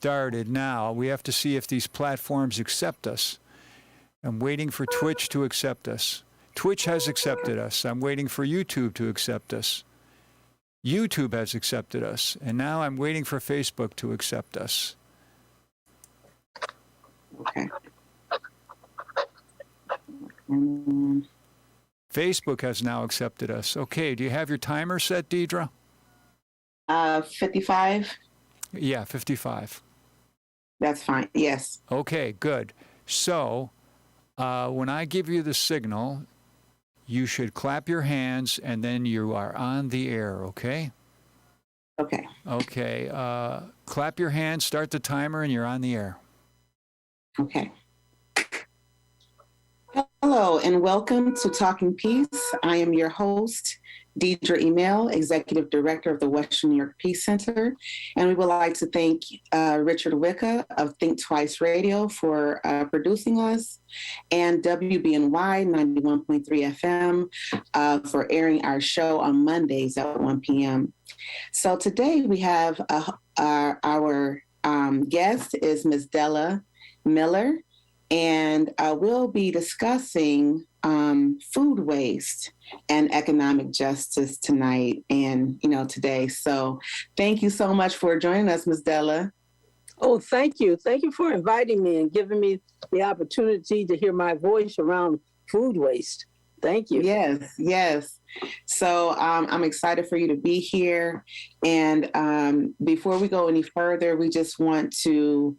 started now. We have to see if these platforms accept us. I'm waiting for Twitch to accept us. Twitch has accepted us. I'm waiting for YouTube to accept us. YouTube has accepted us. And now I'm waiting for Facebook to accept us. Okay. Facebook has now accepted us. Okay, do you have your timer set, Deidre? 55? Yeah, 55. That's fine, yes. Okay, good. So, when I give you the signal, you should clap your hands, and then you are on the air, okay? Okay. Okay, clap your hands, start the timer, and you're on the air. Okay. Hello, and welcome to Talking Peace. I am your host, Deidre Email, Executive Director of the Western New York Peace Center. And we would like to thank Richard Wicca of Think Twice Radio for producing us, and WBNY 91.3 FM for airing our show on Mondays at 1 p.m. So today we have our guest is Ms. Della Miller, and we'll be discussing food waste and economic justice tonight and, today. So thank you so much for joining us, Ms. Della. Oh, thank you. Thank you for inviting me and giving me the opportunity to hear my voice around food waste. Thank you. Yes. So I'm excited for you to be here. And before we go any further, we just want to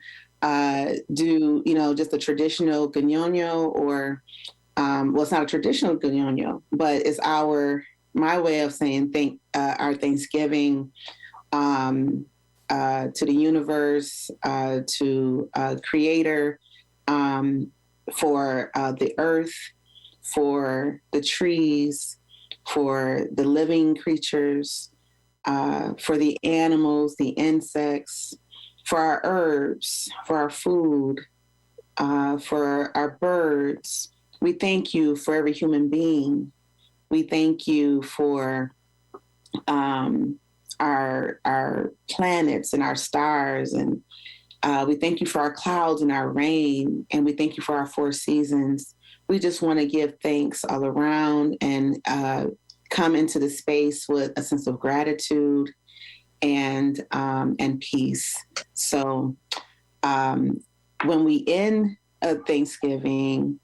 do, just a traditional Ganyonyo, or, well, it's not a traditional Ganyonyo, but it's my way of saying our Thanksgiving to the universe, to Creator, for the earth, for the trees, for the living creatures, for the animals, the insects, for our herbs, for our food, for our birds. We thank you for every human being. We thank you for our planets and our stars, and we thank you for our clouds and our rain, and we thank you for our four seasons. We just want to give thanks all around and come into the space with a sense of gratitude and peace. So when we end Thanksgiving,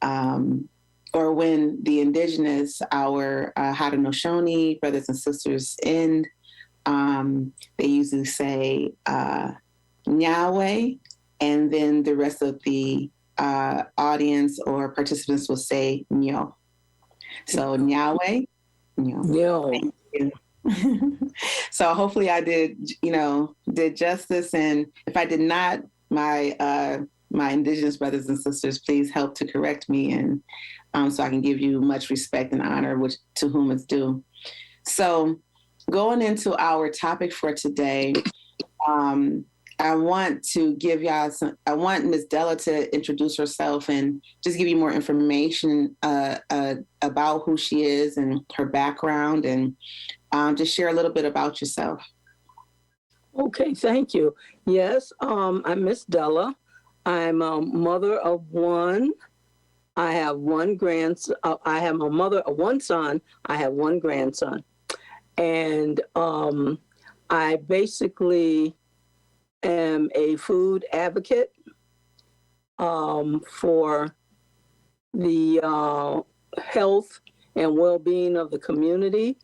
or when the indigenous, our Haudenosaunee brothers and sisters end, they usually say Nyahweh, and then the rest of the audience or participants will say Nyo. So Nyahweh, Nyo. Thank you. So hopefully I did justice. And if I did not, my indigenous brothers and sisters, please help to correct me, and so I can give you much respect and honor, to whom it's due. So going into our topic for today, I want Ms. Della to introduce herself and just give you more information about who she is and her background, and just share a little bit about yourself. Okay, thank you. Yes, I'm Miss Della. I'm a mother of one. I have one grandson. I am a mother of one son. I have one grandson. And I basically am a food advocate for the health and well-being of the community.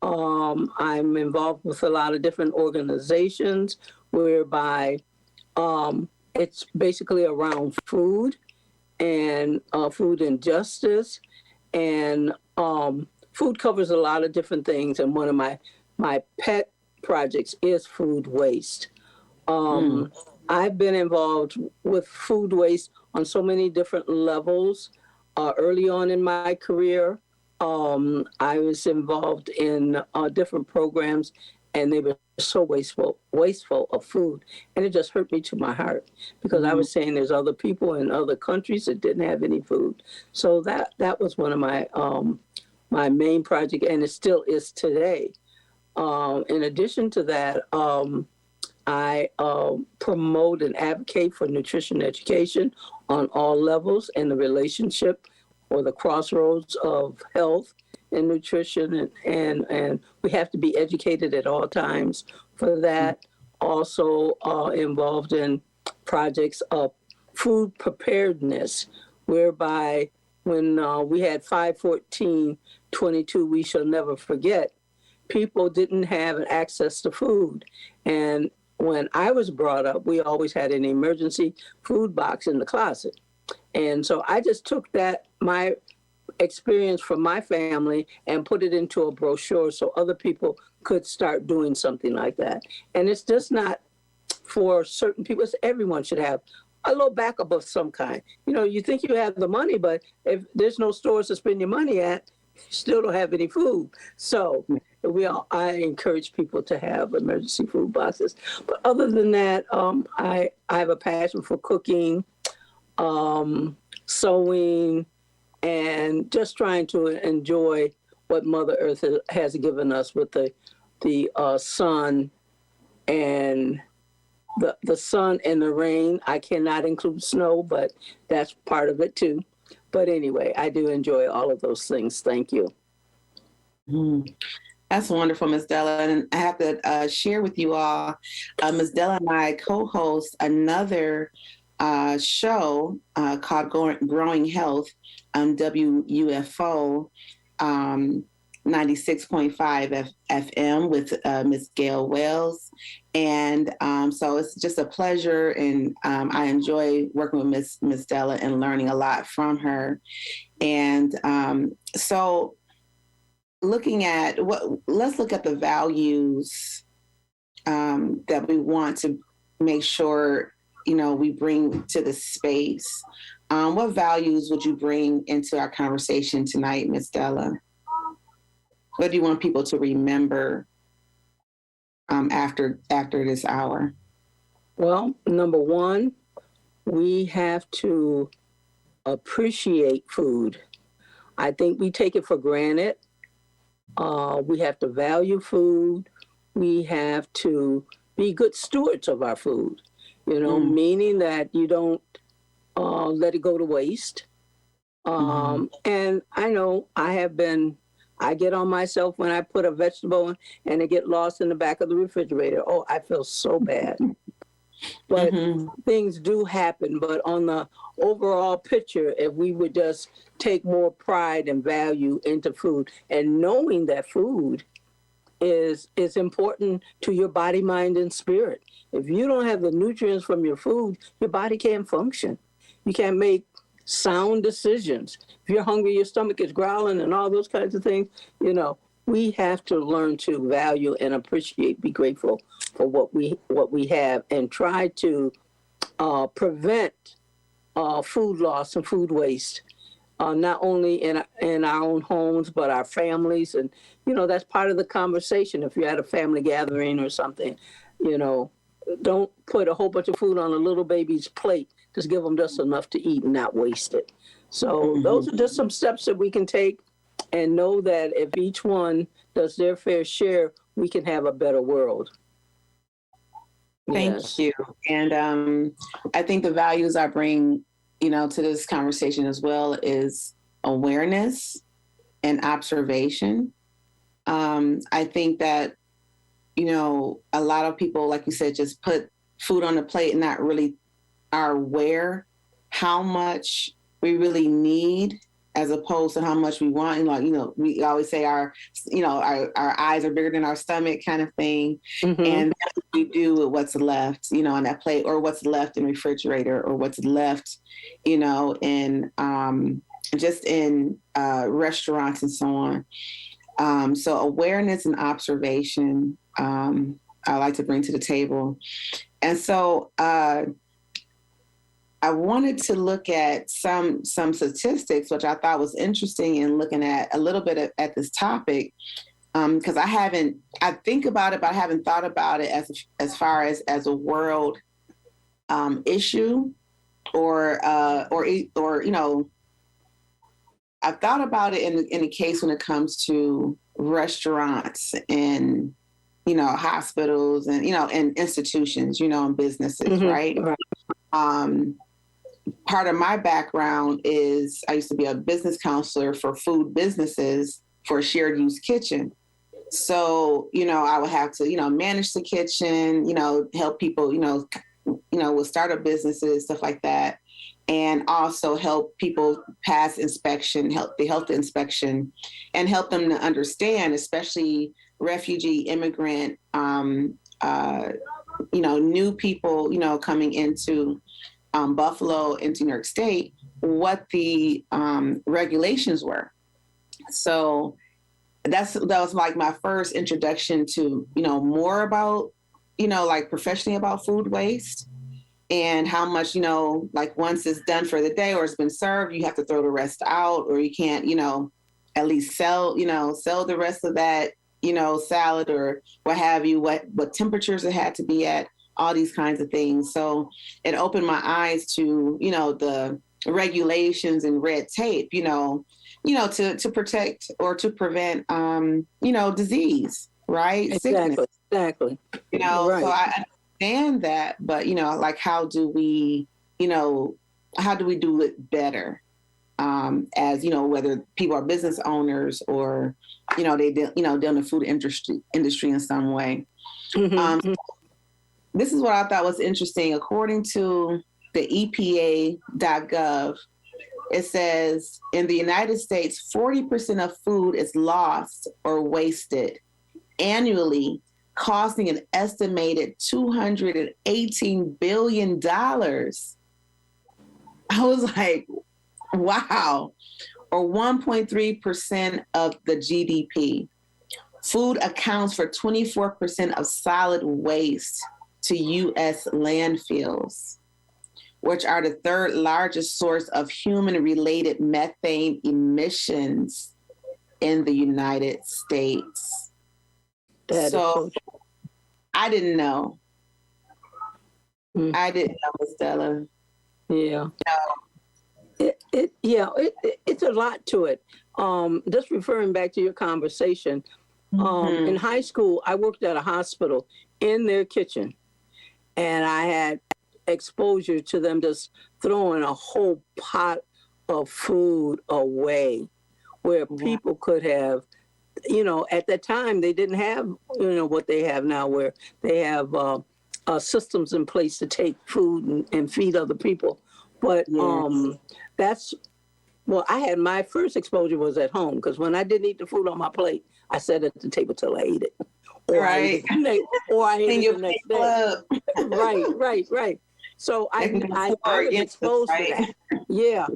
I'm involved with a lot of different organizations whereby it's basically around food and food injustice, and food covers a lot of different things. And one of my pet projects is food waste. I've been involved with food waste on so many different levels. Early on in my career, I was involved in different programs, and they were so wasteful of food. And it just hurt me to my heart, because I was saying there's other people in other countries that didn't have any food. So that was one of my my main project, and it still is today. In addition to that, I promote and advocate for nutrition education on all levels and the relationship or the crossroads of health and nutrition. And we have to be educated at all times for that. Also involved in projects of food preparedness, whereby when we had 514-22, we shall never forget, people didn't have access to food. And when I was brought up, we always had an emergency food box in the closet. And so I just took that, my experience from my family, and put it into a brochure so other people could start doing something like that. And it's just not for certain people. It's everyone should have a little backup of some kind. You know, you think you have the money, but if there's no stores to spend your money at, you still don't have any food. So I encourage people to have emergency food boxes. But other than that, I have a passion for cooking, sewing, and just trying to enjoy what Mother Earth has given us with the sun and the sun and the rain. I cannot include snow, but that's part of it too. But anyway, I do enjoy all of those things. Thank you. That's wonderful, Ms. Della. And I have to share with you all, Ms. Della and I co-host another show called Growing Health on WUFO 96.5 FM with Ms. Gail Wells. And so it's just a pleasure, and I enjoy working with Ms. Della and learning a lot from her. And so looking at let's look at the values that we want to make sure, you know, we bring to the space. What values would you bring into our conversation tonight, Ms. Della? What do you want people to remember after this hour? Well, number one, we have to appreciate food. I think we take it for granted. We have to value food. We have to be good stewards of our food, you know, meaning that you don't let it go to waste. And I know I get on myself when I put a vegetable in and it get lost in the back of the refrigerator. Oh, I feel so bad. But things do happen. But on the overall picture, if we would just take more pride and value into food, and knowing that food is important to your body, mind, and spirit. If you don't have the nutrients from your food, your body can't function. You can't make sound decisions. If you're hungry, your stomach is growling and all those kinds of things. You know, we have to learn to value and appreciate, be grateful for what we have, and try to prevent food loss and food waste, not only in our own homes, but our families. And, you know, that's part of the conversation. If you're at a family gathering or something, you know, don't put a whole bunch of food on a little baby's plate. Just give them just enough to eat and not waste it. So those are just some steps that we can take, and know that if each one does their fair share, we can have a better world. Thank you. And I think the values I bring, you know, to this conversation as well is awareness and observation. I think that, you know, a lot of people, like you said, just put food on the plate and not really are aware how much we really need as opposed to how much we want. And, like, you know, we always say our eyes are bigger than our stomach kind of thing. And that's what we do with what's left, you know, on that plate, or what's left in the refrigerator, or what's left, you know, in just in restaurants and so on. So awareness and observation, I like to bring to the table. And so I wanted to look at some statistics, which I thought was interesting in looking at a little bit at this topic, because I think about it, but I haven't thought about it as far as a world issue, or you know, I've thought about it in the case when it comes to restaurants and hospitals and, and institutions, and businesses, right? Right. Part of my background is I used to be a business counselor for food businesses for a shared use kitchen. So, I would have to, manage the kitchen, help people, with startup businesses, stuff like that. And also help people pass inspection, help the health inspection, and help them to understand, especially refugee, immigrant, new people, coming into Buffalo, into New York State, what the regulations were. So that was like my first introduction to, more about, like professionally about food waste. And how much, like once it's done for the day or it's been served, you have to throw the rest out, or you can't, at least sell the rest of that, salad or what have you, what temperatures it had to be at, all these kinds of things. So it opened my eyes to, the regulations and red tape, to protect or to prevent, disease, right? Sickness. Exactly. Right. So I understand that, but like how do we do it better, as whether people are business owners or they deal in the food industry in some way. This is what I thought was interesting. According to the EPA.gov, it says in the United States 40% of food is lost or wasted annually, costing an estimated $218 billion. I was like, wow. Or 1.3% of the GDP. Food accounts for 24% of solid waste to U.S. landfills, which are the third largest source of human-related methane emissions in the United States. So I didn't know. I didn't know, Ms. Stella. Yeah. It's a lot to it. Just referring back to your conversation, in high school, I worked at a hospital in their kitchen, and I had exposure to them just throwing a whole pot of food away, where people could have, at that time they didn't have, what they have now, where they have systems in place to take food and feed other people. But I had my first exposure was at home, because when I didn't eat the food on my plate, I sat at the table till I ate it. Or I ate it the next day. Right. So I was exposed to that. Yeah.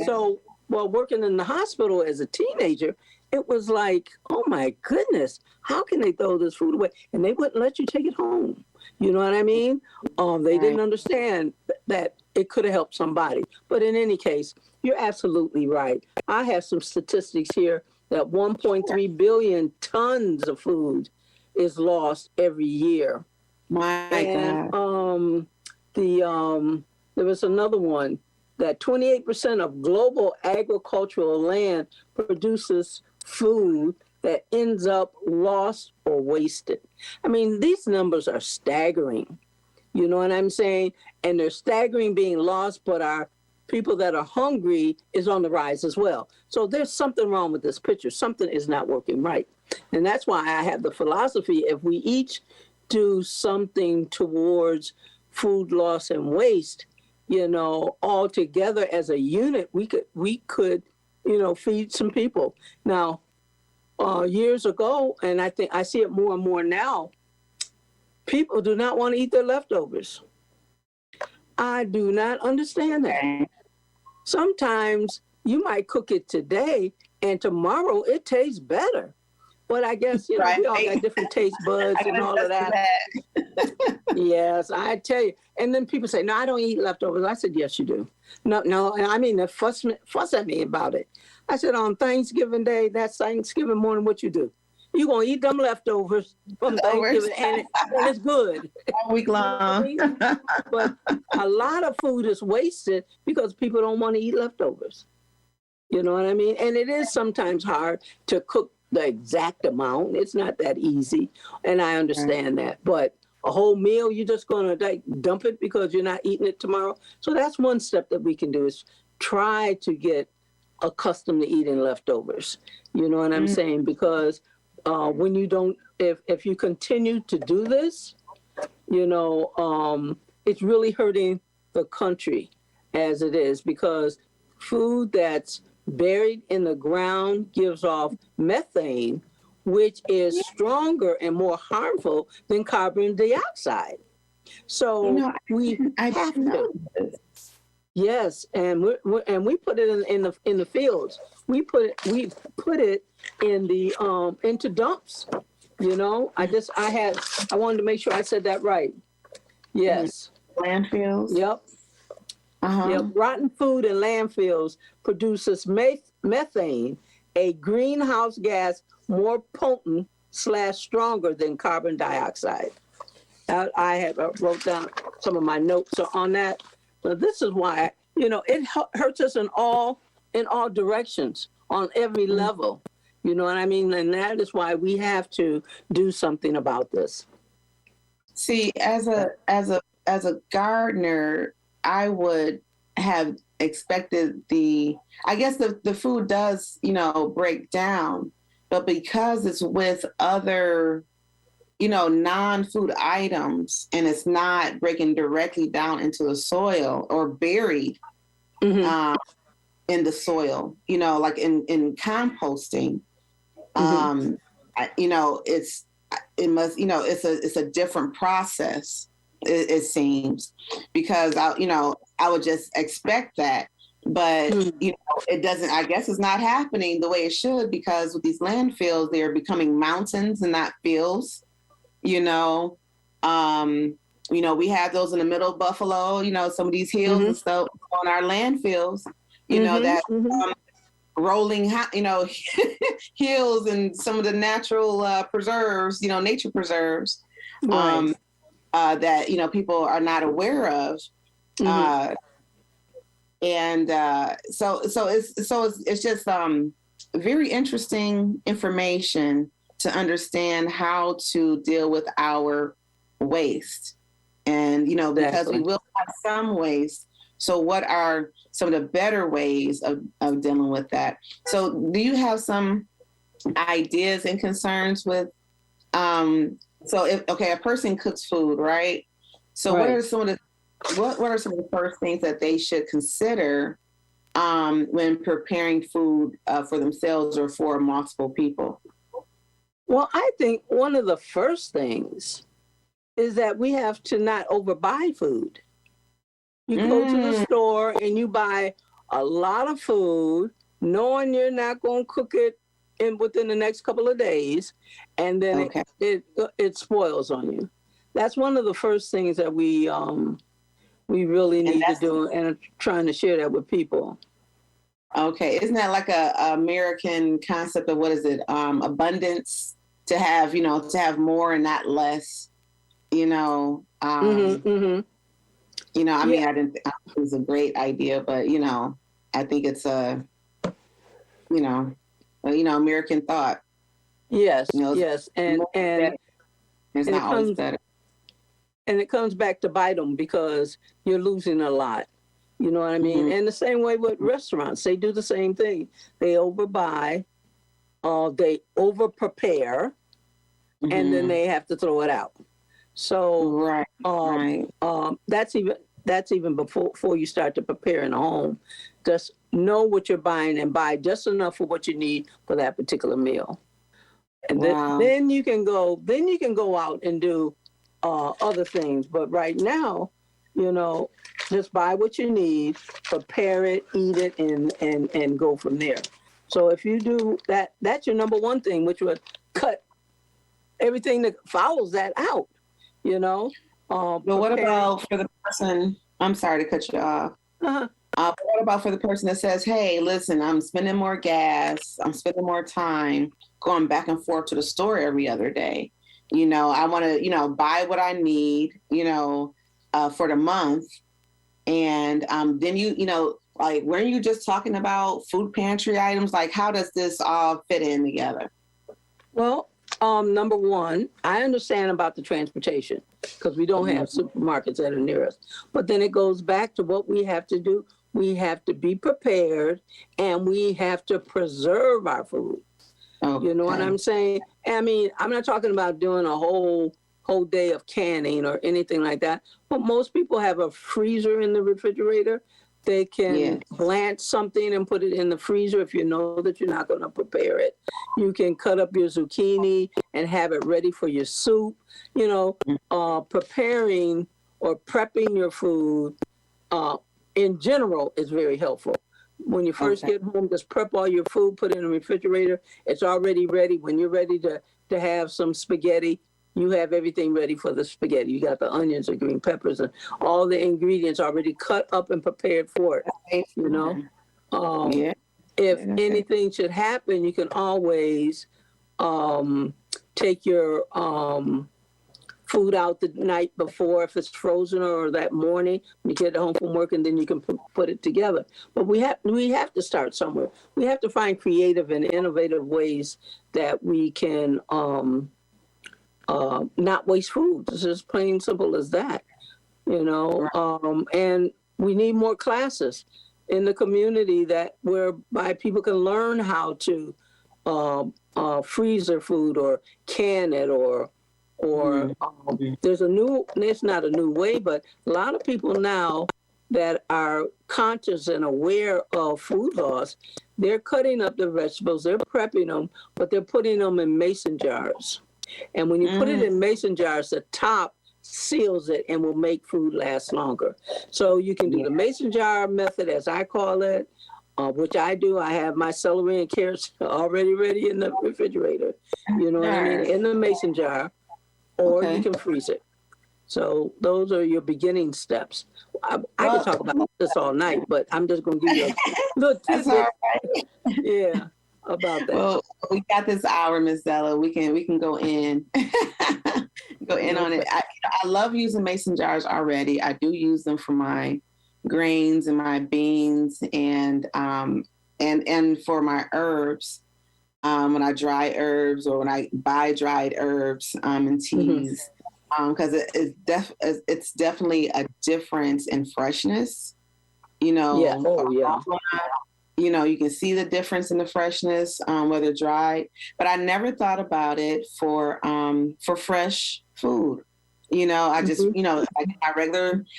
So working in the hospital as a teenager, it was like, oh my goodness, how can they throw this food away? And they wouldn't let you take it home. You know what I mean? They didn't understand that it could have helped somebody. But in any case, you're absolutely right. I have some statistics here that 1.3 billion tons of food is lost every year. My God. There was another one that 28% of global agricultural land produces food that ends up lost or wasted. I mean, these numbers are staggering. You know what I'm saying? And they're staggering being lost, but our people that are hungry is on the rise as well. So there's something wrong with this picture. Something is not working right. And that's why I have the philosophy, if we each do something towards food loss and waste, all together as a unit, we could, feed some people. Now, years ago, and I think I see it more and more now, people do not want to eat their leftovers. I do not understand that. Sometimes you might cook it today and tomorrow it tastes better. But I guess, we all got different taste buds and all of that. Yes, I tell you. And then people say, no, I don't eat leftovers. I said, yes, you do. No. And I mean, they fuss at me about it. I said, on Thanksgiving Day, that's Thanksgiving morning, what you do? You're going to eat them leftovers from Thanksgiving, and it's good. All week long. But a lot of food is wasted because people don't want to eat leftovers. You know what I mean? And it is sometimes hard to cook the exact amount. It's not that easy, and I understand that. But a whole meal, you're just going to like dump it because you're not eating it tomorrow. So that's one step that we can do, is try to get accustomed to eating leftovers. You know what I'm saying? Because when you don't, if you continue to do this, you know, it's really hurting the country as it is, because food that's buried in the ground gives off methane, which is stronger and more harmful than carbon dioxide. So we have to. Yes, and we put it in the fields. We put it in the into dumps. You know, I wanted to make sure I said that right. Yes. Landfills. Yep. Yep. Rotten food in landfills produces methane, a greenhouse gas more potent / stronger than carbon dioxide. I have wrote down some of my notes on that. So this is why, you know, it hurts us in all directions, on every level. You know what I mean? And that is why we have to do something about this. See, as a gardener, I would have expected I guess the food does, you know, break down, but because it's with other, you know, non-food items, and it's not breaking directly down into the soil or buried in the soil, you know, like in composting, you know, it must, you know, it's a different process. It seems, because I would just expect that, but you know, it doesn't. I guess it's not happening the way it should, because with these landfills, they're becoming mountains and not fields. You know, we have those in the middle of Buffalo. You know, some of these hills and stuff on our landfills. You know that rolling, you know, hills and some of the natural preserves. You know, nature preserves. Right. That, you know, people are not aware of. So it's just very interesting information to understand how to deal with our waste. And, you know, because we will have some waste. So what are some of the better ways of dealing with that? So do you have some ideas and concerns with so a person cooks food, right? So what are some of the first things that they should consider when preparing food for themselves or for multiple people? Well, I think one of the first things is that we have to not overbuy food. You go to the store and you buy a lot of food, knowing you're not going to cook it within the next couple of days, and then it spoils on you. That's one of the first things that we really need to do, and I'm trying to share that with people. Okay, isn't that like a American concept of what is it? Abundance, to have more and not less. You know. You know, I mean, I didn't think it was a great idea, but you know, I think it's American thought. Yes, you know, yes, and it's not always better. And it comes back to bite them, because you're losing a lot. You know what I mean? And the same way with restaurants, they do the same thing. They overbuy, they over prepare, and then they have to throw it out. So that's even before you start to prepare in a home. Just know what you're buying and buy just enough for what you need for that particular meal. And then you can go out and do other things. But right now, you know, just buy what you need, prepare it, eat it, and go from there. So if you do that, that's your number one thing, which would cut everything that follows that out. You know. But what about for the person? I'm sorry to cut you off. But what about for the person that says, "Hey, listen, I'm spending more gas, I'm spending more time going back and forth to the store every other day. You know, I want to, you know, buy what I need, you know, for the month, and then you know, like, weren't you just talking about food pantry items? Like, how does this all fit in together?" Well, number one, I understand about the transportation because we don't have supermarkets that are near us. But then it goes back to what we have to do. We have to be prepared and we have to preserve our food. Okay. You know what I'm saying? I mean, I'm not talking about doing a whole day of canning or anything like that. But most people have a freezer in the refrigerator. They can blanch something and put it in the freezer if you know that you're not going to prepare it. You can cut up your zucchini and have it ready for your soup. You know, preparing or prepping your food in general is very helpful. When you first get home, just prep all your food, put it in the refrigerator. It's already ready. When you're ready to have some spaghetti, you have everything ready for the spaghetti. You got the onions, the green peppers, and all the ingredients already cut up and prepared for it. You know, if anything should happen, you can always take your food out the night before if it's frozen, or that morning when you get home from work, and then you can put it together. But we have to start somewhere. We have to find creative and innovative ways that we can not waste food. It's just plain simple as that, you know. And we need more classes in the community that whereby people can learn how to freeze their food or can it, or it's not a new way, but a lot of people now that are conscious and aware of food loss, they're cutting up the vegetables, they're prepping them, but they're putting them in mason jars. And when you put it in mason jars, the top seals it and will make food last longer. So you can do the mason jar method, as I call it, which I do. I have my celery and carrots already ready in the refrigerator, you know what I mean, in the mason jar, or you can freeze it. So those are your beginning steps. I could talk about this all night, but I'm just going to give you a little tidbit. Yeah, about that. Well, we got this hour, Ms. Zella. We can go in, on it. I love using mason jars already. I do use them for my grains and my beans, and for my herbs. When I dry herbs, or when I buy dried herbs and teas. Because it's definitely a difference in freshness, you know. You know, you can see the difference in the freshness, whether dried. But I never thought about it for fresh food. You know, I just like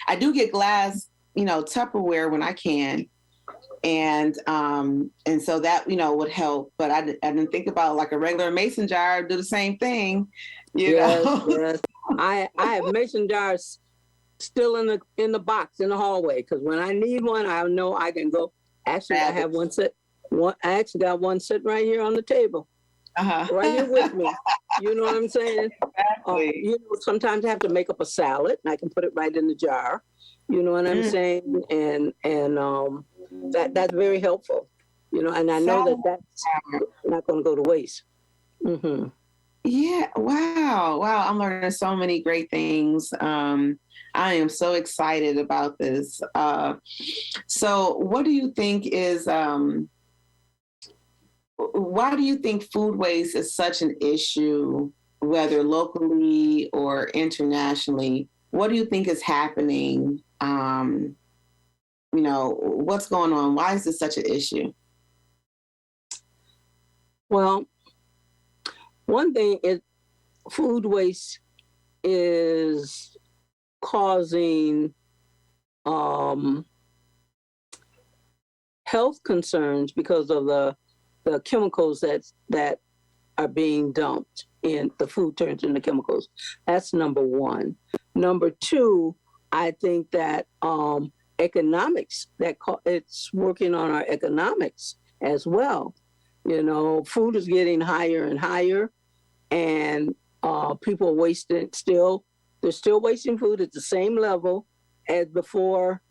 I do get glass, Tupperware when I can, and so that would help. But I didn't think about like a regular mason jar do the same thing. You know. Yes. I have mason jars still in the box in the hallway, because when I need one, I know I can go. Actually, I have one I actually got one sitting right here on the table, right here with me. You know what I'm saying? Exactly. Sometimes I have to make up a salad, and I can put it right in the jar. You know what I'm saying? And that's very helpful. You know, and I know that's not going to go to waste. Mm-hmm. Yeah. Wow. I'm learning so many great things. I am so excited about this. So what do you think is, why do you think food waste is such an issue, whether locally or internationally? What do you think is happening? What's going on? Why is this such an issue? Well, one thing is food waste is causing health concerns because of the chemicals that are being dumped in the food, turns into chemicals. That's number one. Number two, I think that economics, it's working on our economics as well. You know, food is getting higher and higher, and people are wasting still. They're still wasting food at the same level as before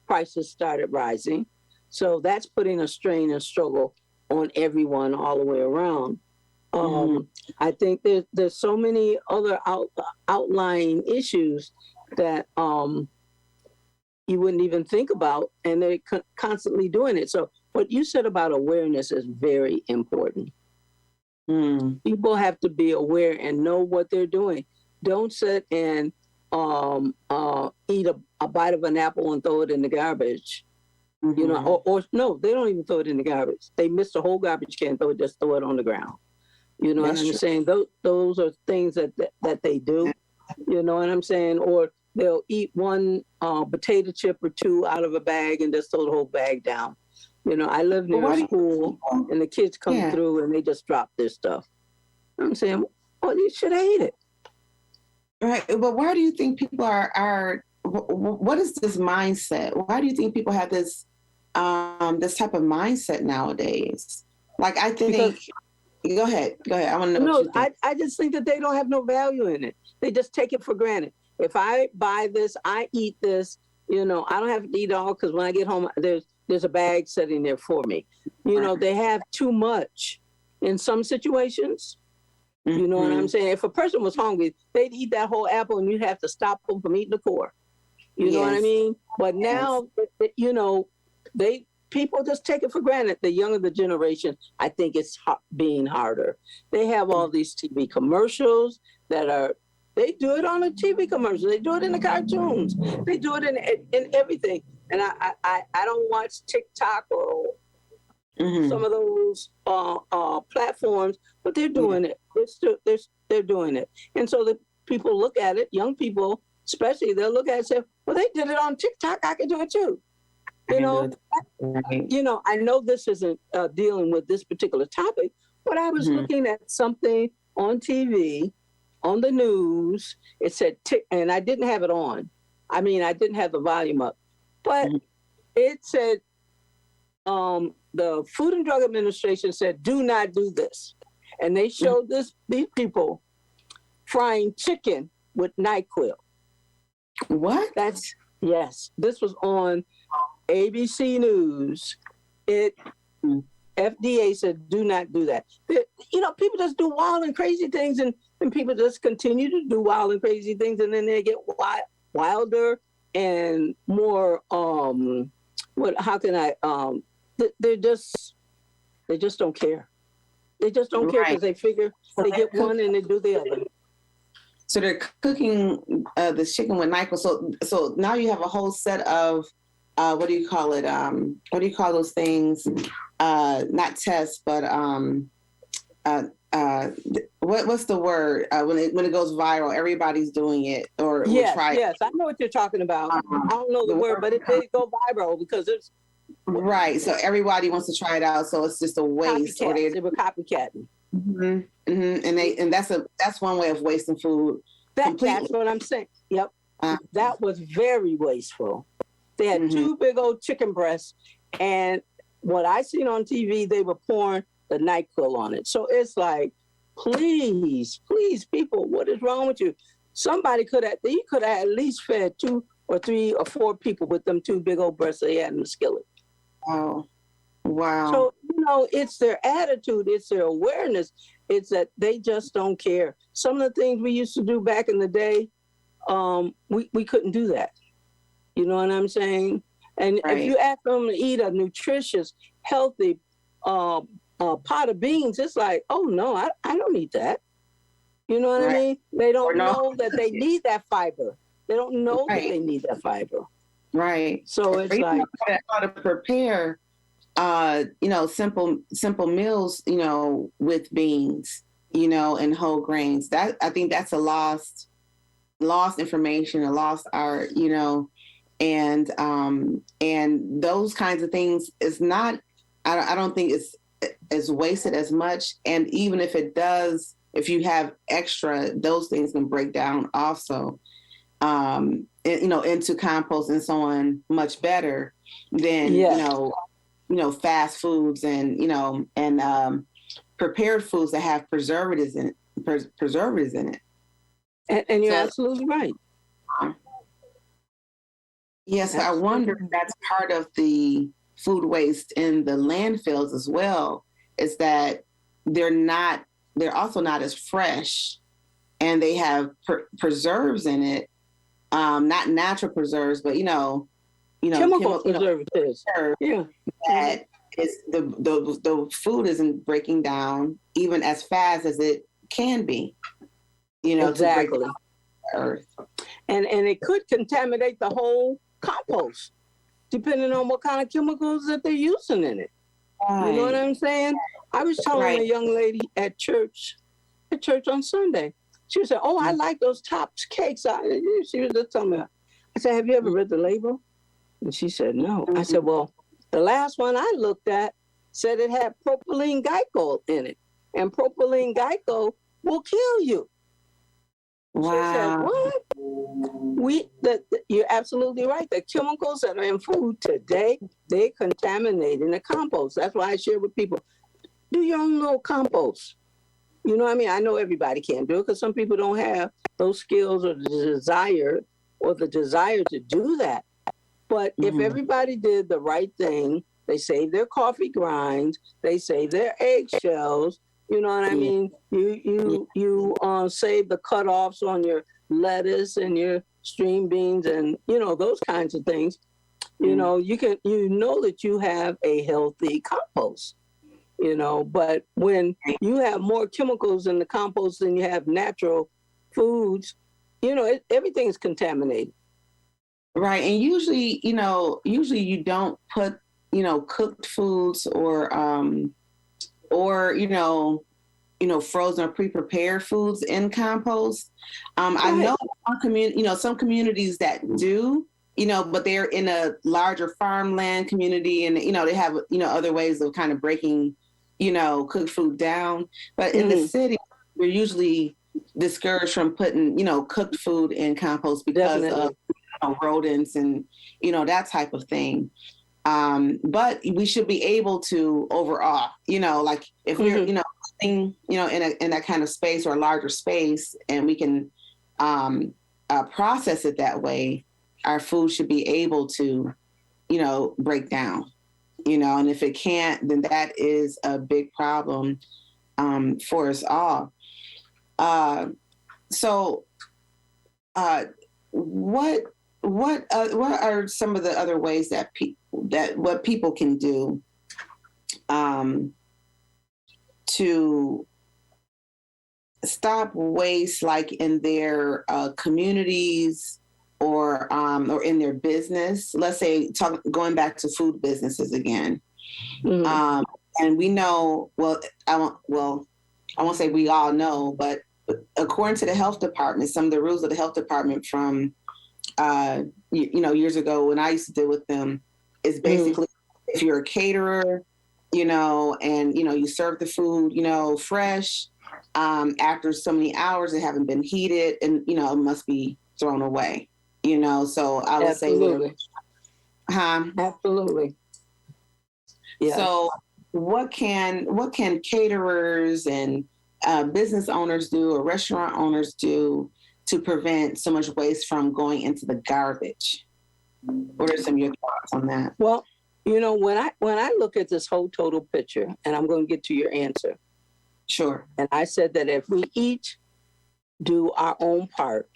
prices started rising. So that's putting a strain and struggle on everyone all the way around. I think there's so many other outlying issues that you wouldn't even think about, and they're constantly doing it. So what you said about awareness is very important. People have to be aware and know what they're doing. Don't sit and eat a bite of an apple and throw it in the garbage. You know, or no, they don't even throw it in the garbage. They miss the whole garbage can, just throw it on the ground. You know what I'm saying? Those are things that they do. You know what I'm saying? Or they'll eat one potato chip or two out of a bag and just throw the whole bag down. You know, I live near a school and the kids come through and they just drop their stuff. I'm saying, well, you should have ate it. Right. But why do you think people are what is this mindset? Why do you think people have this this type of mindset nowadays? Like, I think, go ahead. I want to know what you think. I just think that they don't have no value in it. They just take it for granted. If I buy this, I eat this, you know, I don't have to eat all because when I get home, there's a bag sitting there for me. You know, they have too much in some situations. You know what I'm saying? If a person was hungry, they'd eat that whole apple and you'd have to stop them from eating the core. You know what I mean? But now, you know, people just take it for granted. The younger the generation, I think it's being harder. They have all these TV commercials they do it on the TV commercials. They do it in the cartoons. They do it in everything. And I don't watch TikTok or some of those platforms, but they're doing it. They're doing it. And so the people look at it, young people especially, they'll look at it and say, well, they did it on TikTok, I can do it too. You know, I know this isn't dealing with this particular topic, but I was looking at something on TV, on the news. It said, and I didn't have it on. I mean, I didn't have the volume up, but it said, the Food and Drug Administration said, do not do this. And they showed these people frying chicken with NyQuil. What? Yes. This was on ABC News. FDA said, do not do that. You know, people just do wild and crazy things, and people just continue to do wild and crazy things, and then they get wilder and more, they just don't care. They just don't care because they figure they get one and they do the other. So they're cooking the chicken with NyQuil. So now you have a whole set of what do you call it? What do you call those things? Not tests, but what's the word? When it goes viral, everybody's doing it or will try it. Yes, I know what you're talking about. I don't know the word, but it did go viral because it's right. So everybody wants to try it out. So it's just a waste. They were copycatting. And that's one way of wasting food. That's what I'm saying. Yep. That was very wasteful. They had two big old chicken breasts, and what I seen on TV, they were pouring the NyQuil on it. So it's like, please, people, what is wrong with you? Somebody could have at least fed 2 or 3 or 4 people with them 2 big old breasts they had in the skillet. Wow. So, you know, it's their attitude, it's their awareness. It's that they just don't care. Some of the things we used to do back in the day, we couldn't do that. You know what I'm saying? And if you ask them to eat a nutritious, healthy pot of beans, it's like, oh no, I don't eat that. You know what I mean? They don't know that they need that fiber. They don't know that they need that fiber. Right. So it's like how to prepare simple meals, with beans, and whole grains. That I think that's a lost information, a lost art, and those kinds of things is not, I don't think it's wasted as much. And even if it does, if you have extra, those things can break down also, into compost and so on much better than, fast foods and prepared foods that have preservatives in it. And you're absolutely right. Yes, I wonder if that's part of the food waste in the landfills as well, is that they're also not as fresh, and they have preserves in it, not natural preserves, but chemical preservatives. That is the food isn't breaking down even as fast as it can be, to break down the earth. And it could contaminate the whole compost, depending on what kind of chemicals that they're using in it. Right. You know what I'm saying? I was telling a young lady at church on Sunday. She said, "Oh, I like those Tops cakes." She was just telling me. I said, "Have you ever read the label?" And she said, "No." I said, "Well, the last one I looked at said it had propylene glycol in it, and propylene glycol will kill you." Wow. She said, "What?" You're absolutely right. The chemicals that are in food today, they contaminate in the compost. That's why I share with people, do your own little compost. You know what I mean? I know everybody can't do it because some people don't have those skills or the desire to do that. But if everybody did the right thing, they save their coffee grinds, they save their eggshells, you know what I mean? You save the cutoffs on your lettuce and your string beans and, those kinds of things. You know that you have a healthy compost. But when you have more chemicals in the compost than you have natural foods, everything is contaminated. Right. And usually you don't put, cooked foods or frozen or pre-prepared foods in compost. Right. I know some communities that do, but they're in a larger farmland community and, they have, other ways of kind of breaking cooked food down. But in the city, we're usually discouraged from putting, cooked food in compost because of rodents and, that type of thing. But we should be able to overall, like if we're, in that kind of space or a larger space and we can process it that way, our food should be able to, break down. And if it can't, then that is a big problem for us all. So, what are some of the other ways that what people can do to stop waste, like in their communities or in their business? Let's say going back to food businesses again. And we know, I won't say we all know, but according to the health department, some of the rules of the health department from years ago when I used to deal with them is basically if you're a caterer, and you serve the food, fresh, after so many hours it haven't been heated and it must be thrown away. So I would say, absolutely. Yeah. So what can caterers and business owners do or restaurant owners do to prevent so much waste from going into the garbage? What are some of your thoughts on that? Well, when I look at this whole total picture, and I'm going to get to your answer. Sure. And I said that if we each do our own part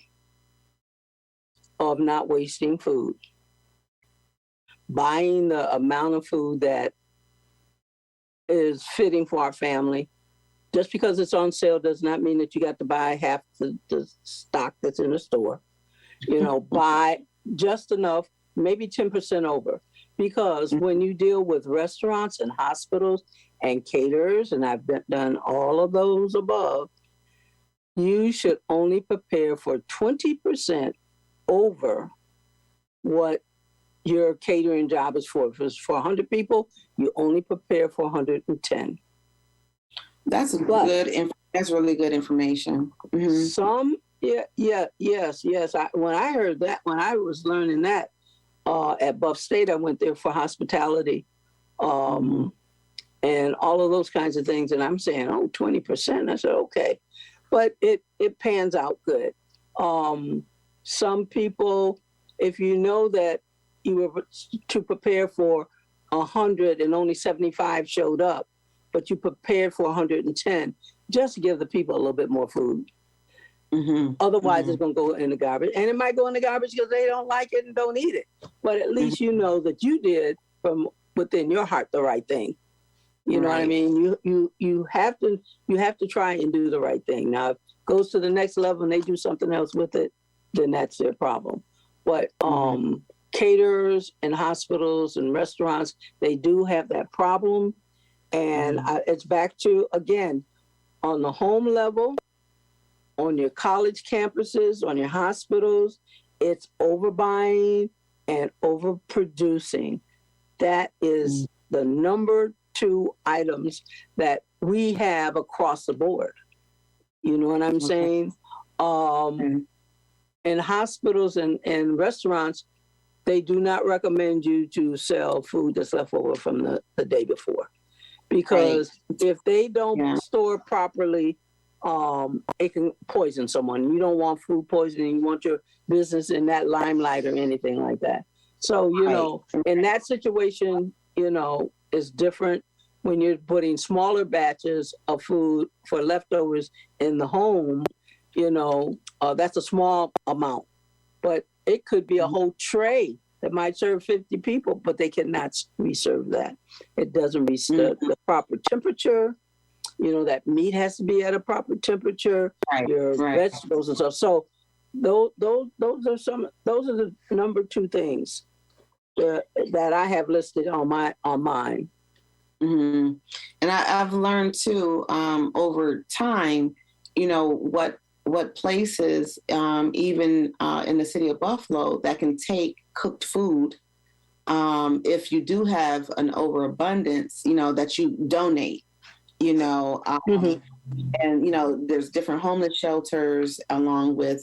of not wasting food, buying the amount of food that is fitting for our family, just because it's on sale does not mean that you got to buy half the stock that's in the store. Buy just enough, maybe 10% over. Because when you deal with restaurants and hospitals and caterers, and I've done all of those above, you should only prepare for 20% over what your catering job is for. If it's for 100 people, you only prepare for 110. That's that's really good information. Mm-hmm. Yes. When I heard that, when I was learning that at Buff State, I went there for hospitality and all of those kinds of things. And I'm saying, 20%. I said, okay. But it pans out good. Some people, if you know that you were to prepare for 100 and only 75 showed up, but you prepared for 110, just give the people a little bit more food. Otherwise, it's going to go in the garbage. And it might go in the garbage because they don't like it and don't eat it. But at least you know that you did from within your heart the right thing. You know what I mean? You have to try and do the right thing. Now, if it goes to the next level and they do something else with it, then that's their problem. But caterers and hospitals and restaurants, they do have that problem. And it's back to, again, on the home level, on your college campuses, on your hospitals, it's overbuying and overproducing. That is the number 2 items that we have across the board. You know what I'm saying? In hospitals and restaurants, they do not recommend you to sell food that's left over from the day before. Because if they don't store properly, it can poison someone. You don't want food poisoning. You want your business in that limelight or anything like that. So, you know, in that situation, you know, it's different when you're putting smaller batches of food for leftovers in the home. You know, that's a small amount, but it could be a whole tray that might serve 50 people, but they cannot reserve that. It doesn't reach the proper temperature. You know, that meat has to be at a proper temperature, your vegetables and stuff. So those are the number 2 things that I have listed on mine. And I've learned too, over time, you know, what places, even in the city of Buffalo, that can take cooked food, if you do have an overabundance, you know, that you donate, you know, and, you know, there's different homeless shelters along with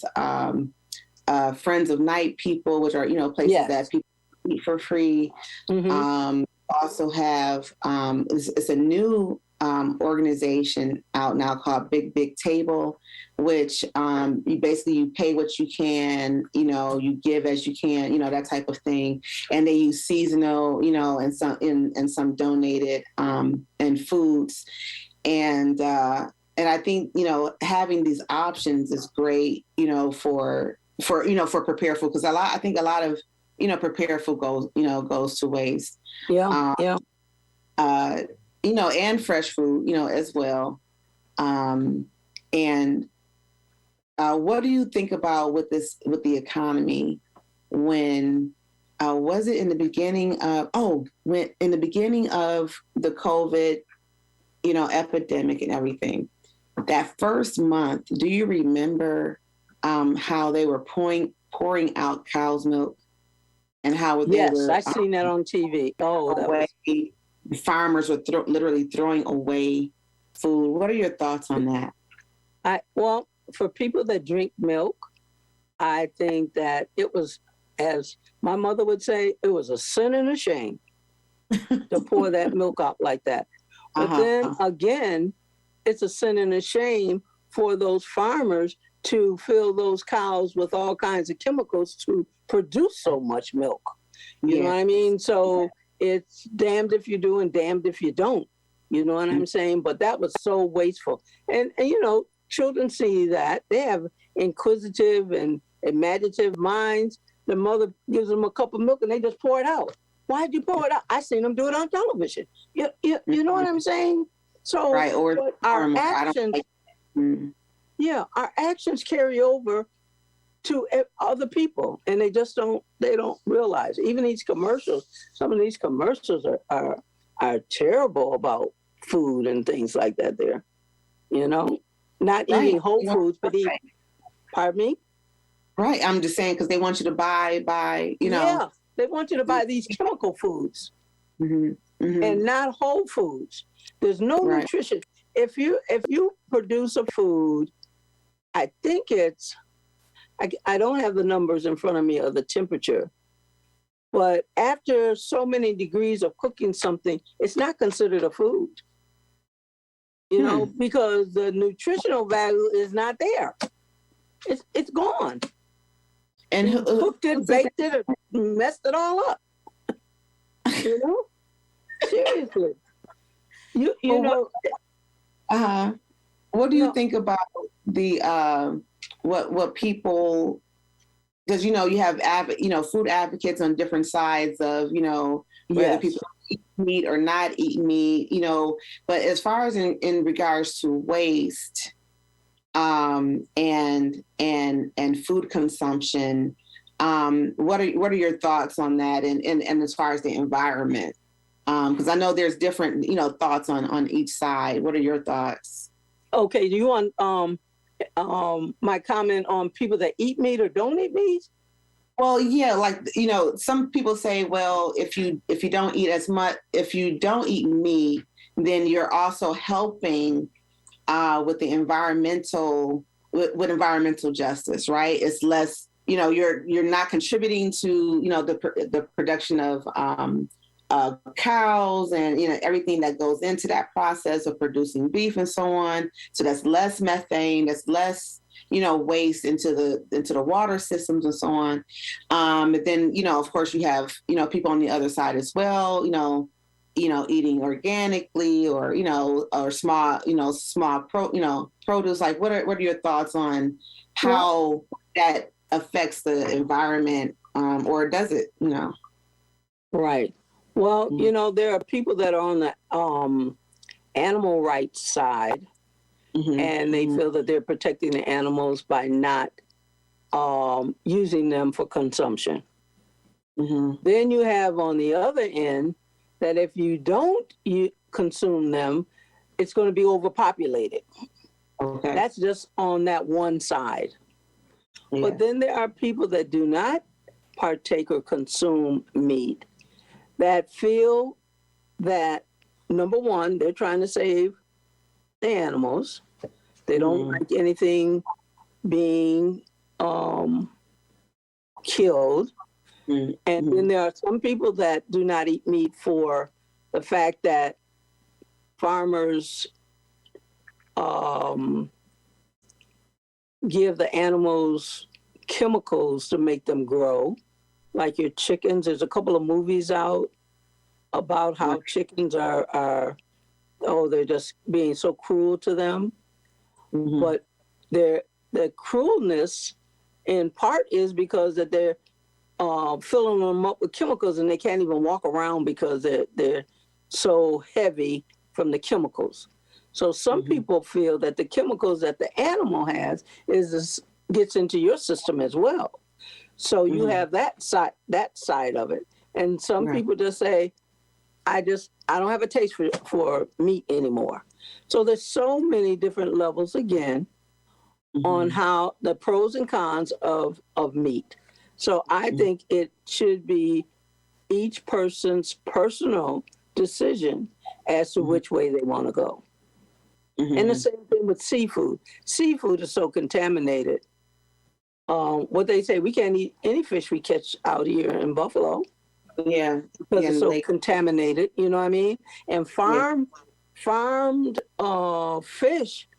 Friends of Night people, which are, you know, places that people eat for free. Also have, it's a new organization out now called Big Table, which you pay what you can, you know, you give as you can, you know, that type of thing. And they use seasonal, you know, and some donated and foods. And I think, you know, having these options is great, you know, for prepared food, because I think a lot of, you know, prepared food goes to waste. You know, and fresh food, you know, as well. And what do you think about with the economy? When was it in the beginning of the COVID, you know, epidemic and everything? That first month, do you remember how they were pouring out cow's milk, and how they were? Yes, I seen that on TV. Oh, that was... Farmers were literally throwing away food. What are your thoughts on that? Well, for people that drink milk, I think that it was, as my mother would say, it was a sin and a shame to pour that milk out like that. But then again, it's a sin and a shame for those farmers to fill those cows with all kinds of chemicals to produce so much milk. You know what I mean? So it's damned if you do and damned if you don't. You know what I'm saying? But that was so wasteful. And you know, children see that. They have inquisitive and imaginative minds. The mother gives them a cup of milk and they just pour it out. Why'd you pour it out? I seen them do it on television. You know what I'm saying? So our actions, our actions carry over to other people, and they don't realize. Even these commercials, some of these commercials are terrible about food and things like that there. You know, not eating whole foods, but eating, pardon me? Right, I'm just saying, because they want you to buy, you know. Yeah, they want you to buy these chemical foods and not whole foods. There's no nutrition. If you produce a food, I think it's, I don't have the numbers in front of me or the temperature, but after so many degrees of cooking something, it's not considered a food, you know, because the nutritional value is not there. It's gone. And you cooked it, baked it, and messed it all up. You know, seriously. You know. What do you think about the what people? Because you know you have food advocates on different sides of whether people eat meat or not eat meat, but as far as in regards to waste, and food consumption, what are your thoughts on that, and as far as the environment? Because I know there's different, thoughts on each side. What are your thoughts? Okay, do you want my comment on people that eat meat or don't eat meat? Well, yeah, like, some people say, well, if you don't eat as much, if you don't eat meat, then you're also helping with the environmental justice, right? It's less, you're not contributing to, the production of cows and everything that goes into that process of producing beef and so on. So that's less methane, that's less waste into the water systems and so on. But then of course you have people on the other side as well. Eating organically or or small produce. Like what are your thoughts on how that affects the environment, or does it? Right. Well, there are people that are on the animal rights side, and they feel that they're protecting the animals by not using them for consumption. Then you have on the other end that if you don't consume them, it's going to be overpopulated. Okay. That's just on that one side. Yeah. But then there are people that do not partake or consume meat that feel that, number one, they're trying to save the animals. They don't like anything being killed. And then there are some people that do not eat meat for the fact that farmers give the animals chemicals to make them grow, like your chickens. There's a couple of movies out about how chickens are they're just being so cruel to them. But the cruelness in part is because that they're filling them up with chemicals and they can't even walk around because they're so heavy from the chemicals. So some people feel that the chemicals that the animal has gets into your system as well. So you have that side of it. And some people just say, I don't have a taste for meat anymore. So there's so many different levels again on how the pros and cons of meat. So I think it should be each person's personal decision as to which way they want to go. And the same thing with seafood. Seafood is so contaminated. What they say, we can't eat any fish we catch out here in Buffalo. Yeah. Because it's so contaminated, you know what I mean? And farmed fish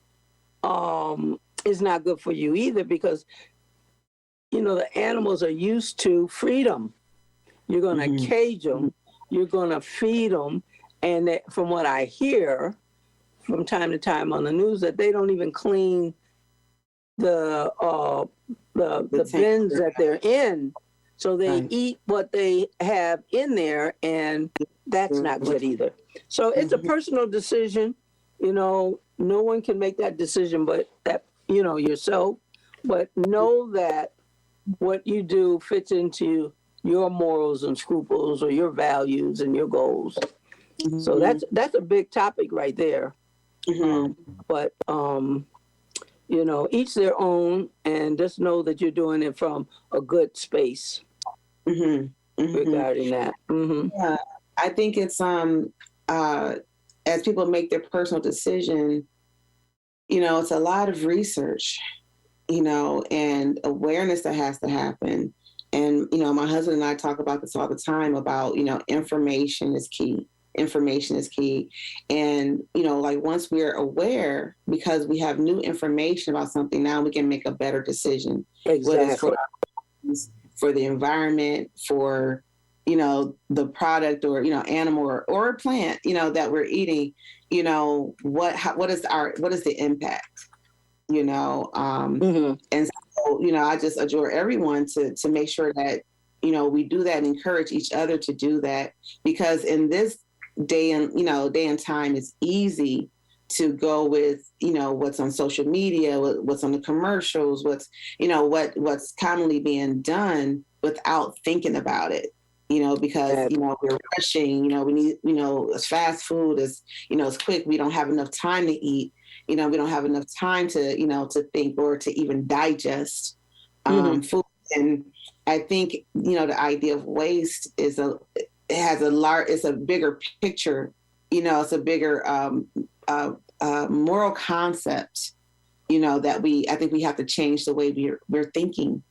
is not good for you either because, the animals are used to freedom. You're going to cage them. You're going to feed them. And from what I hear from time to time on the news, that they don't even clean the bins that they're in. So they eat what they have in there, and that's not good either. So it's a personal decision. No one can make that decision but that, yourself. But know that what you do fits into your morals and scruples or your values and your goals. So that's a big topic right there. But each their own, and just know that you're doing it from a good space regarding that. Yeah, I think it's as people make their personal decision, it's a lot of research, and awareness that has to happen. And, my husband and I talk about this all the time about, information is key. Information is key. And, like once we're aware, because we have new information about something, now we can make a better decision. Exactly. Whether it's for the environment, for, the product or, animal or plant, that we're eating, what is the impact? And so, I just adjure everyone to make sure that, we do that and encourage each other to do that, because in this day and time, it's easy to go with, what's on social media, what's on the commercials, what's commonly being done without thinking about it, because, we're rushing, we need, it's fast food, it's quick. We don't have enough time to eat, we don't have enough time to, to think or to even digest food. And I think, the idea of waste it's a bigger picture, it's a bigger moral concept, that I think we have to change the way we're thinking,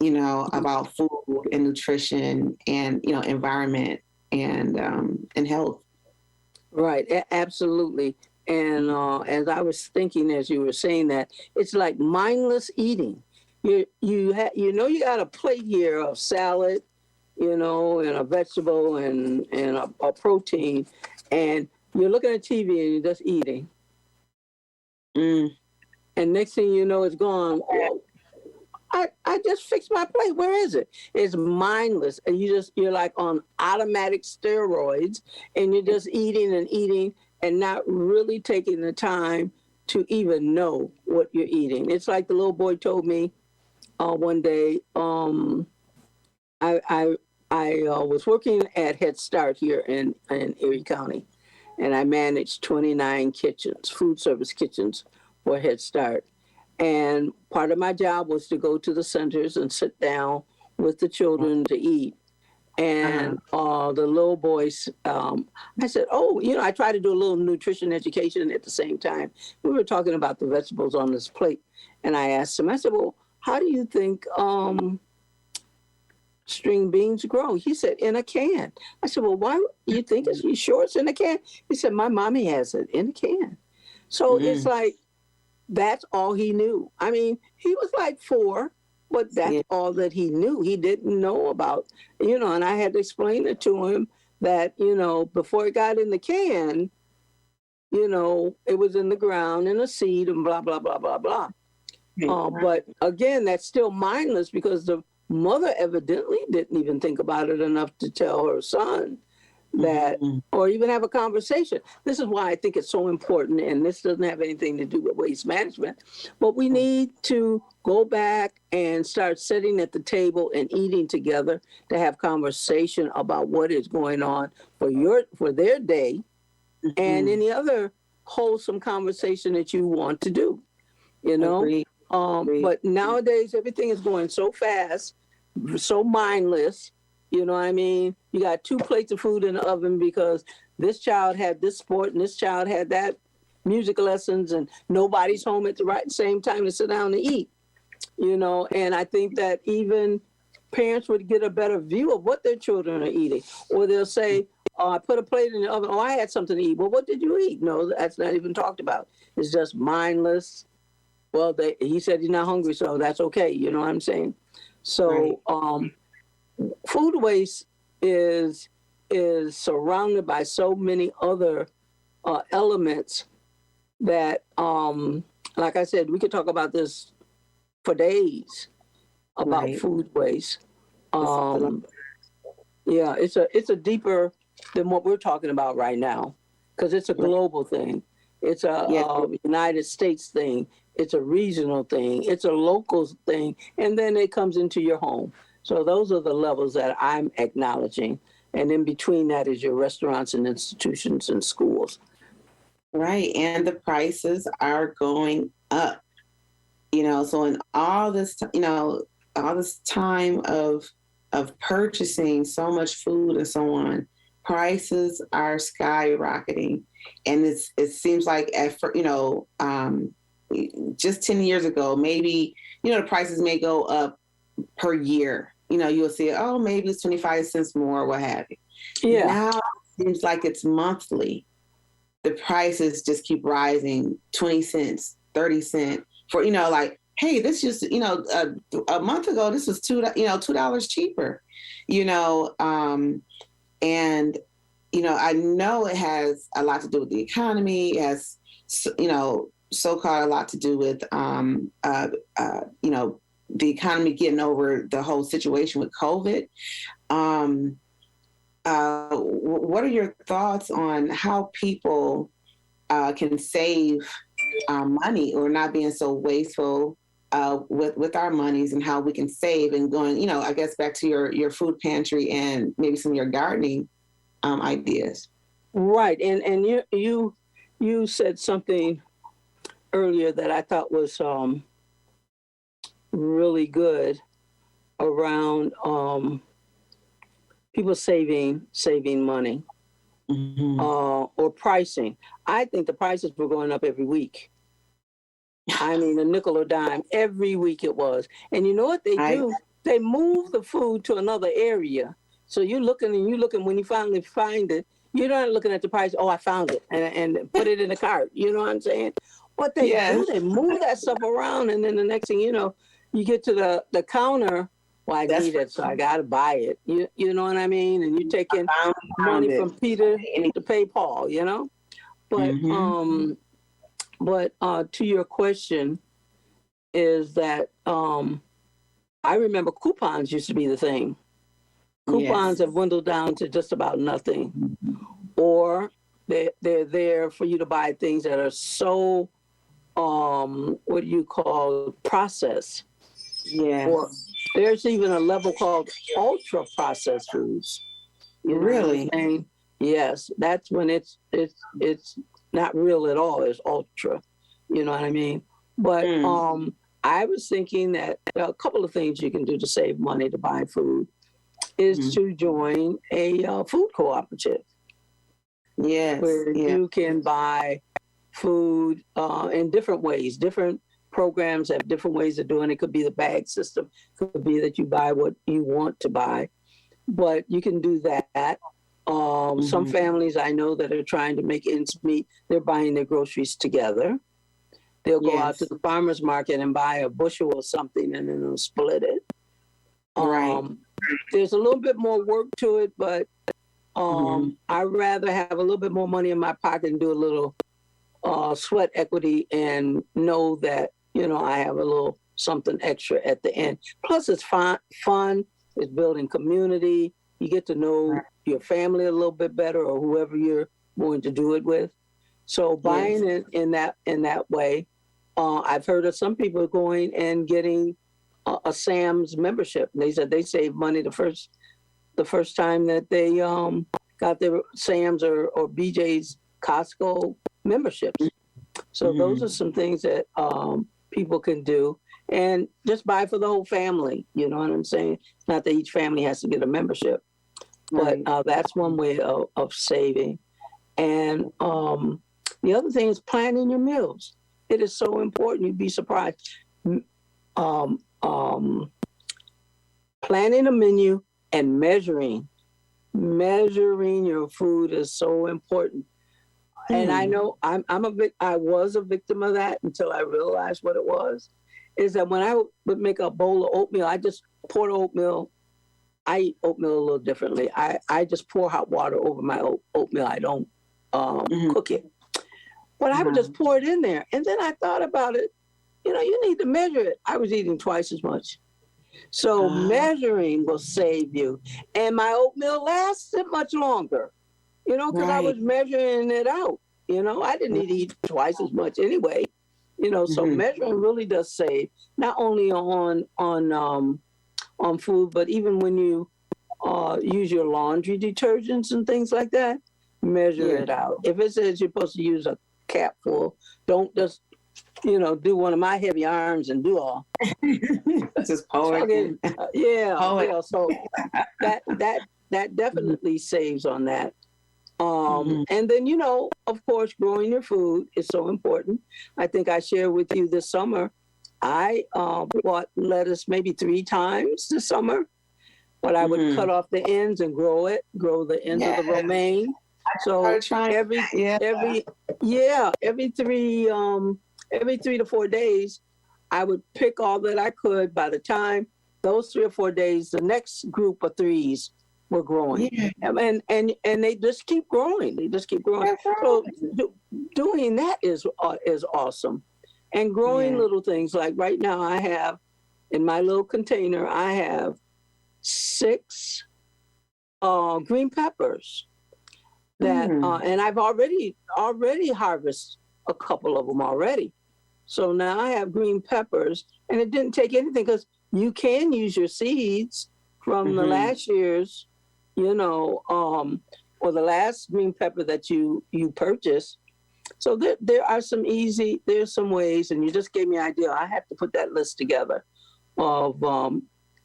about food and nutrition and, environment and health. Right, absolutely. And as I was thinking, as you were saying that, it's like mindless eating. You got a plate here of salad, and a vegetable and a protein, and you're looking at TV and you're just eating. And next thing you know, it's gone. Oh, I just fixed my plate. Where is it? It's mindless. And you're like on automatic steroids, and you're just eating and eating and not really taking the time to even know what you're eating. It's like the little boy told me one day, I was working at Head Start here in Erie County, and I managed 29 kitchens, food service kitchens for Head Start. And part of my job was to go to the centers and sit down with the children to eat. And the little boys, I said, I try to do a little nutrition education at the same time. We were talking about the vegetables on this plate. And I asked him, I said, well, how do you think string beans grow? He said, in a can. I said, well, why you think you sure it's in a can? He said, my mommy has it in a can. So it's like, that's all he knew. I mean, he was like 4, but that's all that he knew. He didn't know about, and I had to explain it to him that, before it got in the can, it was in the ground in a seed and blah, blah, blah, blah, blah. But again, that's still mindless, because the mother evidently didn't even think about it enough to tell her son that, or even have a conversation. This is why I think it's so important, and this doesn't have anything to do with waste management, but we need to go back and start sitting at the table and eating together to have conversation about what is going on for their day and any other wholesome conversation that you want to do, Agreed. But nowadays everything is going so fast, so mindless. You know what I mean? You got 2 plates of food in the oven because this child had this sport and this child had that music lessons, and nobody's home at the same time to sit down and eat, and I think that even parents would get a better view of what their children are eating. Or they'll say, I put a plate in the oven. I had something to eat. Well, what did you eat? No, that's not even talked about. It's just mindless. Well, he said he's not hungry, so that's okay. You know what I'm saying? So, food waste is surrounded by so many other elements that, like I said, we could talk about this for days about food waste. It's a deeper than what we're talking about right now, because it's a global thing. It's a United States thing. It's a regional thing. It's a local thing. And then it comes into your home. So those are the levels that I'm acknowledging. And in between that is your restaurants and institutions and schools. Right. And the prices are going up, so in all this time of purchasing so much food and so on, prices are skyrocketing. And it seems like just 10 years ago, maybe, the prices may go up per year. You'll see, maybe it's 25 cents more, what have you. Yeah. Now it seems like it's monthly. The prices just keep rising, 20 cents, 30 cents for, hey, this just, a month ago, this was $2 cheaper, and, I know it has a lot to do with the economy. It has, so-called a lot to do with, the economy getting over the whole situation with COVID. What are your thoughts on how people can save money or not being so wasteful with our monies, and how we can save and going, I guess back to your food pantry and maybe some of your gardening ideas. Right. And you said something earlier that I thought was really good around people saving money or pricing. I think the prices were going up every week. I mean, a nickel or dime every week it was. And you know what they do? They move the food to another area. So you're looking when you finally find it, you're not looking at the price. Oh, I found it, and put it in the cart. You know what I'm saying? What they do, they move that stuff around, and then the next thing you know, you get to the counter. Well, I need it, so I got to buy it. You know what I mean? And you're taking money from Peter to pay Paul, But to your question is that I remember coupons used to be the thing. Coupons have dwindled down to just about nothing. Or they're there for you to buy things that are so, processed. Yeah. Or there's even a level called ultra processed foods. Really? Yes, that's when it's not real at all. It's ultra. You know what I mean? But I was thinking that a couple of things you can do to save money to buy food is to join a food cooperative. Yes. Where you can buy food in different ways. Different programs have different ways of doing it. It could be the bag system. It could be that you buy what you want to buy. But you can do that. Some families I know that are trying to make ends meet, they're buying their groceries together. They'll go out to the farmer's market and buy a bushel or something and then they'll split it. There's a little bit more work to it, but I'd rather have a little bit more money in my pocket and do a little sweat equity and know that, I have a little something extra at the end. Plus it's fun. It's building community. You get to know your family a little bit better or whoever you're going to do it with. So buying it in that way, I've heard of some people going and getting a Sam's membership. They said they saved money the first time that they got their Sam's or BJ's Costco memberships. So those are some things that people can do. And just buy for the whole family. You know what I'm saying? Not that each family has to get a membership, but that's one way of saving. And the other thing is planning your meals. It is so important. You'd be surprised. Planning a menu and measuring your food is so important. And I know I was a victim of that until I realized what it was. Is that when I would make a bowl of oatmeal, I just pour the oatmeal. I eat oatmeal a little differently. I just pour hot water over my oatmeal. I don't cook it. But I would just pour it in there. And then I thought about it. You need to measure it. I was eating twice as much. So measuring will save you. And my oatmeal lasted much longer, because I was measuring it out. I didn't need to eat twice as much anyway. So measuring really does save, not only on food, but even when you use your laundry detergents and things like that, measure it out. If it says you're supposed to use a cap full, don't just, do one of my heavy arms and do all. Just pour it in. So that definitely saves on that. And then, of course, growing your food is so important. I think I shared with you this summer, I bought lettuce maybe 3 times this summer, but I would cut off the ends and grow the ends of the romaine. So every 3 to 4 days, I would pick all that I could. By the time those 3 or 4 days, the next group of 3s were growing, and they just keep growing. So doing that is awesome, and growing little things like right now I have in my little container, I have 6 green peppers that, and I've already harvested a couple of them already. So now I have green peppers, and it didn't take anything because you can use your seeds from the last year's, or the last green pepper that you purchased. So there are there's some ways, and you just gave me an idea. I have to put that list together of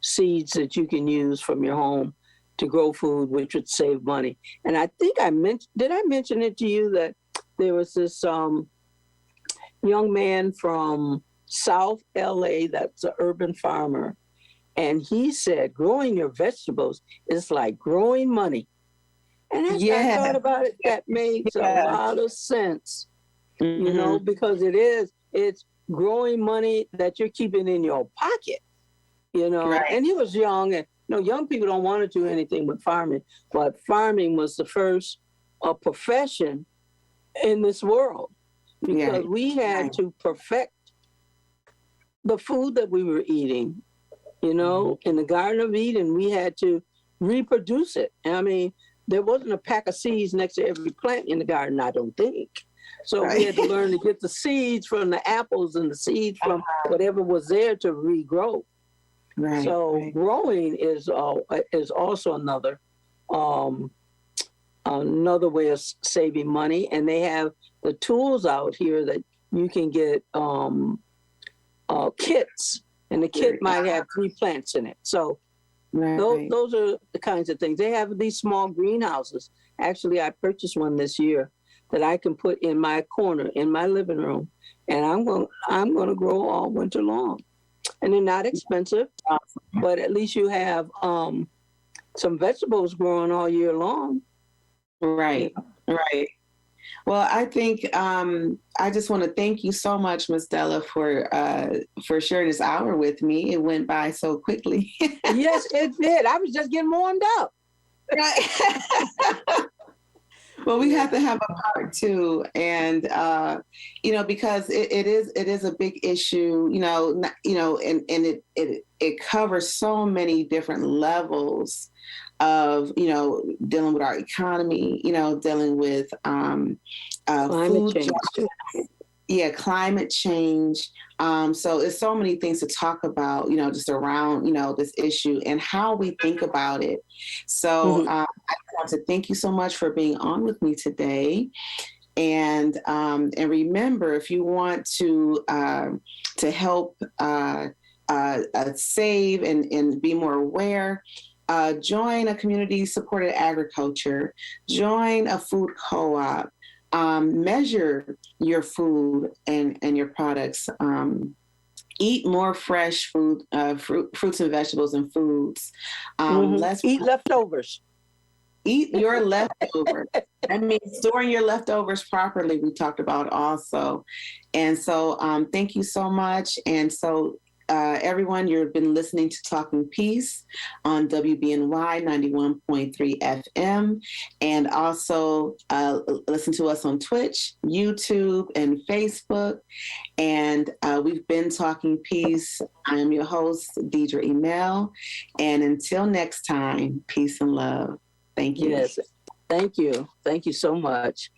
seeds that you can use from your home to grow food, which would save money. And I think did I mention it to you that there was this young man from South LA that's an urban farmer, and he said growing your vegetables is like growing money. And as I thought about it, that makes a lot of sense, because it's growing money that you're keeping in your pocket, Right. And he was young, and young people don't want to do anything with farming, but farming was the first profession in this world because we had to perfect the food that we were eating, in the Garden of Eden. We had to reproduce it. I mean, there wasn't a pack of seeds next to every plant in the garden, I don't think. So we had to learn to get the seeds from the apples and the seeds from whatever was there to regrow. Right. So growing is also another way of saving money, and they have the tools out here that you can get kits, and the kit might have 3 plants in it. So those are the kinds of things. They have these small greenhouses. Actually, I purchased one this year that I can put in my corner in my living room, and I'm going to grow all winter long. And they're not expensive, but at least you have some vegetables growing all year long. Right. Well, I think I just want to thank you so much, Ms. Della, for sharing this hour with me. It went by so quickly. Yes, it did. I was just getting warmed up. Right. Well, we have to have a part 2, and because it is a big issue, and it covers so many different levels of dealing with our economy, dealing with climate change. Climate change. So it's so many things to talk about, just around, this issue and how we think about it. So I want to thank you so much for being on with me today. And remember, if you want to help save and be more aware, join a community-supported agriculture, join a food co-op, measure your food and your products, eat more fresh food, fruits and vegetables and foods. Eat leftovers. Eat your leftovers. I mean, storing your leftovers properly, we talked about also. And so thank you so much. And so everyone, you've been listening to Talking Peace on WBNY 91.3 FM. And also listen to us on Twitch, YouTube, and Facebook. And we've been Talking Peace. I am your host, Deidre Emel. And until next time, peace and love. Thank you. Yes. Thank you. Thank you so much.